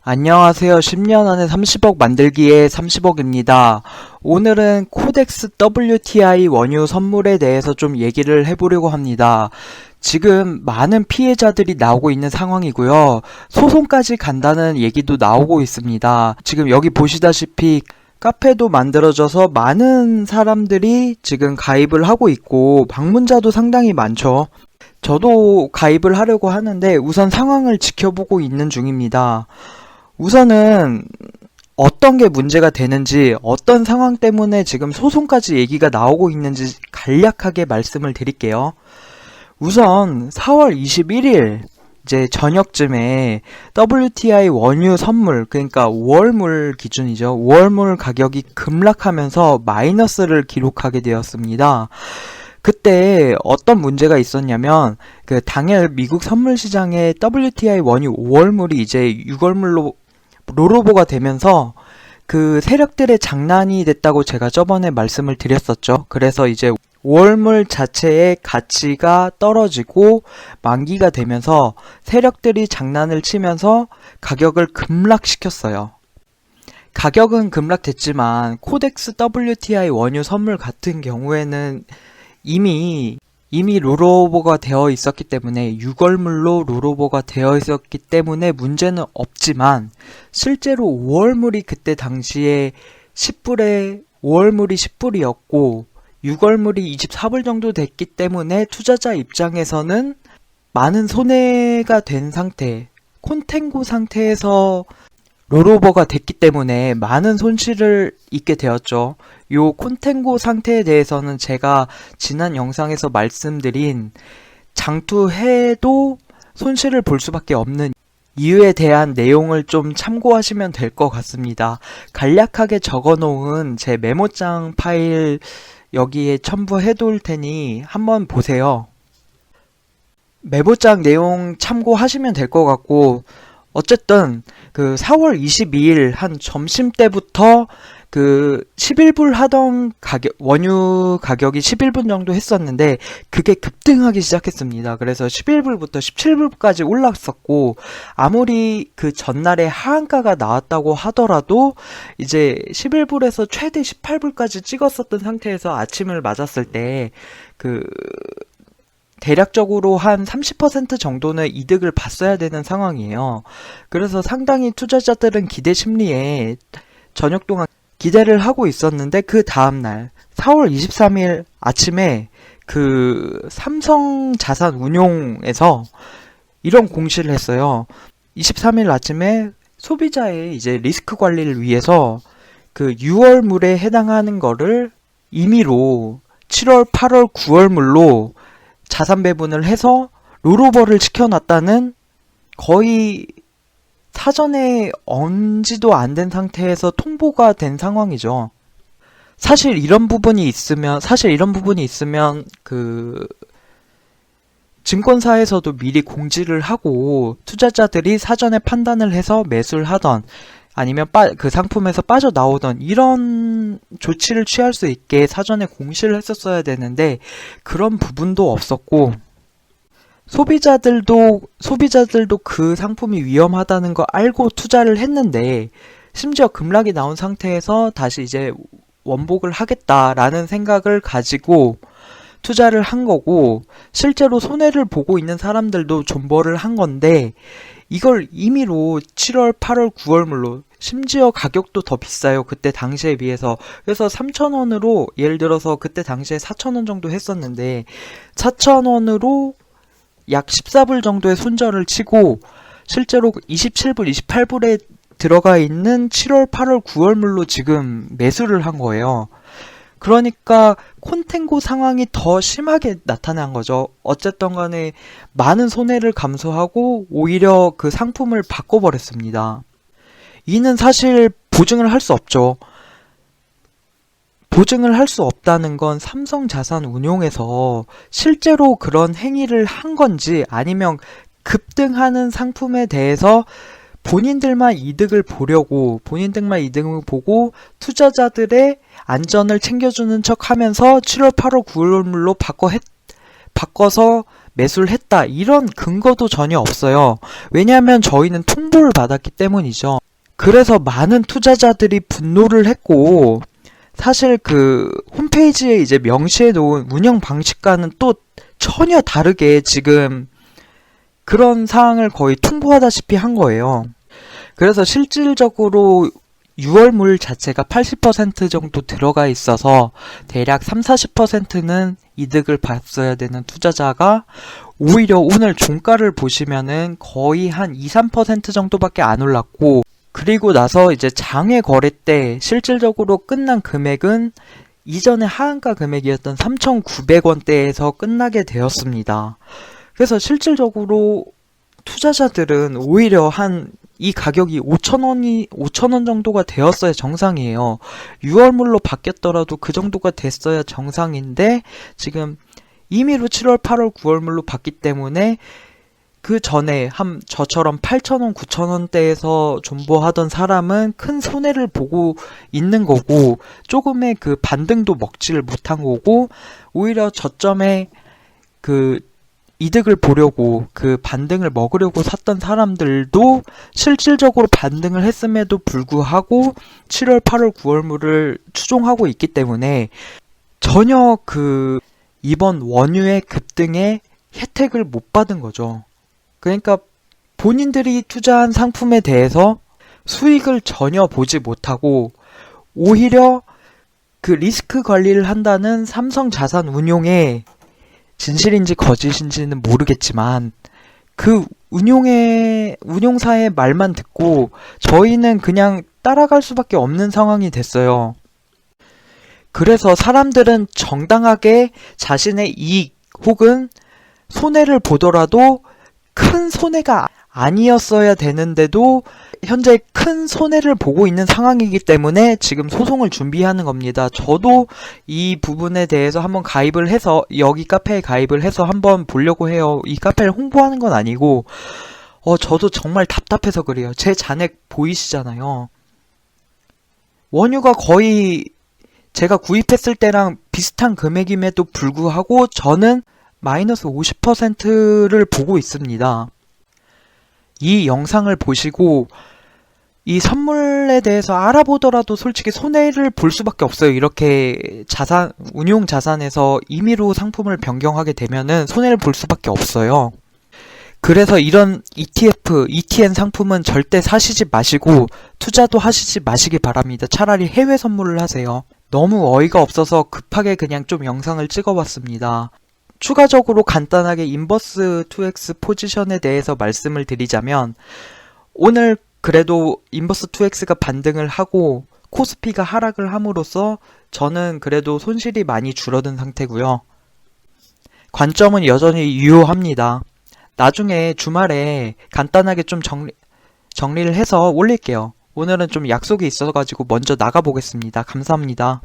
안녕하세요. 10년 안에 30억 만들기의 30억입니다. 오늘은 코덱스 WTI 원유 선물에 대해서 좀 얘기를 해보려고 합니다. 지금 많은 피해자들이 나오고 있는 상황이고요. 소송까지 간다는 얘기도 나오고 있습니다. 지금 여기 보시다시피 카페도 만들어져서 많은 사람들이 지금 가입을 하고 있고 방문자도 상당히 많죠. 저도 가입을 하려고 하는데 우선 상황을 지켜보고 있는 중입니다. 우선은 어떤 게 문제가 되는지, 어떤 상황 때문에 지금 소송까지 얘기가 나오고 있는지 간략하게 말씀을 드릴게요. 우선 4월 21일 이제 저녁쯤에 WTI 원유 선물, 그러니까 5월물 기준이죠. 5월물 가격이 급락하면서 마이너스를 기록하게 되었습니다. 그때 어떤 문제가 있었냐면 그 당일 미국 선물 시장에 WTI 원유 5월물이 이제 6월물로 롤오버가 되면서 그 세력들의 장난이 됐다고 제가 저번에 말씀을 드렸었죠. 그래서 이제 5월물 자체의 가치가 떨어지고 만기가 되면서 세력들이 장난을 치면서 가격을 급락시켰어요. 가격은 급락됐지만 코덱스 WTI 원유 선물 같은 경우에는 이미 롤오버가 되어 있었기 때문에 6월물로 롤오버가 되어 있었기 때문에 문제는 없지만 실제로 5월물이 그때 당시에 10불에 5월물이 10불이었고 6월물이 24불 정도 됐기 때문에 투자자 입장에서는 많은 손해가 된 상태, 콘텐고 상태에서 롤오버가 됐기 때문에 많은 손실을 입게 되었죠. 요 콘텐고 상태에 대해서는 제가 지난 영상에서 말씀드린 장투해도 손실을 볼 수밖에 없는 이유에 대한 내용을 좀 참고하시면 될 것 같습니다. 간략하게 적어놓은 제 메모장 파일 여기에 첨부해 둘 테니 한번 보세요. 메모장 내용 참고하시면 될 것 같고 어쨌든 그 4월 22일 한 점심때부터 그 11불 하던 가격, 원유 가격이 11불 정도 했었는데 그게 급등하기 시작했습니다. 그래서 11불부터 17불까지 올랐었고 아무리 그 전날에 하한가가 나왔다고 하더라도 이제 11불에서 최대 18불까지 찍었었던 상태에서 아침을 맞았을 때 그 대략적으로 한 30% 정도는 이득을 봤어야 되는 상황이에요. 그래서 상당히 투자자들은 기대 심리에 저녁 동안 기대를 하고 있었는데 그 다음날 4월 23일 아침에 그 삼성자산운용에서 이런 공시를 했어요. 23일 아침에 소비자의 이제 리스크 관리를 위해서 그 6월물에 해당하는 거를 임의로 7월, 8월, 9월물로 자산 배분을 해서 롤오버를 시켜놨다는 있거의 사전에 언지도 안 된 상태에서 통보가 된 상황이죠. 사실 이런 부분이 있으면 그 증권사에서도 미리 공지를 하고 투자자들이 사전에 판단을 해서 매수를 하던 아니면 그 상품에서 빠져나오던 이런 조치를 취할 수 있게 사전에 공시를 했었어야 되는데 그런 부분도 없었고 소비자들도 그 상품이 위험하다는 거 알고 투자를 했는데 심지어 급락이 나온 상태에서 다시 이제 원복을 하겠다라는 생각을 가지고 투자를 한 거고 실제로 손해를 보고 있는 사람들도 존버를 한 건데 이걸 임의로 7월, 8월, 9월물로 심지어 가격도 더 비싸요. 그때 당시에 비해서. 그래서 3,000원으로 예를 들어서 그때 당시에 4,000원 정도 했었는데 4,000원으로 약 14불 정도의 손절을 치고 실제로 27불, 28불에 들어가 있는 7월, 8월, 9월물로 지금 매수를 한 거예요. 그러니까 콘텐고 상황이 더 심하게 나타난 거죠. 어쨌든 간에 많은 손해를 감수하고 오히려 그 상품을 바꿔버렸습니다. 이는 사실 보증을 할 수 없죠. 보증을 할 수 없다는 건 삼성자산운용에서 실제로 그런 행위를 한 건지 아니면 급등하는 상품에 대해서 본인들만 이득을 보고 투자자들의 안전을 챙겨주는 척 하면서 7월, 8월, 9월물로 바꿔서 매수를 했다 이런 근거도 전혀 없어요. 왜냐하면 저희는 통보를 받았기 때문이죠. 그래서 많은 투자자들이 분노를 했고, 사실 그 홈페이지에 이제 명시해 놓은 운영 방식과는 또 전혀 다르게 지금 그런 사항을 거의 통보하다시피 한 거예요. 그래서 실질적으로 6월물 자체가 80% 정도 들어가 있어서 대략 30-40%는 이득을 봤어야 되는 투자자가 오히려 오늘 종가를 보시면은 거의 한 2-3% 정도밖에 안 올랐고, 그리고 나서 이제 장외 거래 때 실질적으로 끝난 금액은 이전에 하한가 금액이었던 3,900원대에서 끝나게 되었습니다. 그래서 실질적으로 투자자들은 오히려 이 가격이 5,000원 정도가 되었어야 정상이에요. 6월물로 바뀌었더라도 그 정도가 됐어야 정상인데 지금 임의로 7월, 8월, 9월물로 봤기 때문에 그 전에 저처럼 8,000원, 9,000원대에서 존버하던 사람은 큰 손해를 보고 있는 거고, 조금의 그 반등도 먹지를 못한 거고, 오히려 저점에 그 이득을 보려고 그 반등을 먹으려고 샀던 사람들도 실질적으로 반등을 했음에도 불구하고 7월, 8월, 9월물을 추종하고 있기 때문에 전혀 그 이번 원유의 급등의 혜택을 못 받은 거죠. 그러니까 본인들이 투자한 상품에 대해서 수익을 전혀 보지 못하고 오히려 그 리스크 관리를 한다는 삼성자산운용의 진실인지 거짓인지는 모르겠지만 그 운용사의 말만 듣고 저희는 그냥 따라갈 수밖에 없는 상황이 됐어요. 그래서 사람들은 정당하게 자신의 이익 혹은 손해를 보더라도 큰 손해가 아니었어야 되는데도 현재 큰 손해를 보고 있는 상황이기 때문에 지금 소송을 준비하는 겁니다. 저도 이 부분에 대해서 한번 가입을 해서 여기 카페에 가입을 해서 한번 보려고 해요. 이 카페를 홍보하는 건 아니고 저도 정말 답답해서 그래요. 제 잔액 보이시잖아요. 원유가 거의 제가 구입했을 때랑 비슷한 금액임에도 불구하고 저는 마이너스 50%를 보고 있습니다. 이 영상을 보시고 이 선물에 대해서 알아보더라도 솔직히 손해를 볼 수밖에 없어요. 이렇게 운용 자산에서 임의로 상품을 변경하게 되면은 손해를 볼 수밖에 없어요. 그래서 이런 ETF, ETN 상품은 절대 사시지 마시고 투자도 하시지 마시기 바랍니다. 차라리 해외 선물을 하세요. 너무 어이가 없어서 급하게 그냥 좀 영상을 찍어봤습니다. 추가적으로 간단하게 인버스 2X 포지션에 대해서 말씀을 드리자면, 오늘 그래도 인버스 2X가 반등을 하고 코스피가 하락을 함으로써 저는 그래도 손실이 많이 줄어든 상태고요. 관점은 여전히 유효합니다. 나중에 주말에 간단하게 좀 정리를 해서 올릴게요. 오늘은 좀 약속이 있어가지고 먼저 나가보겠습니다. 감사합니다.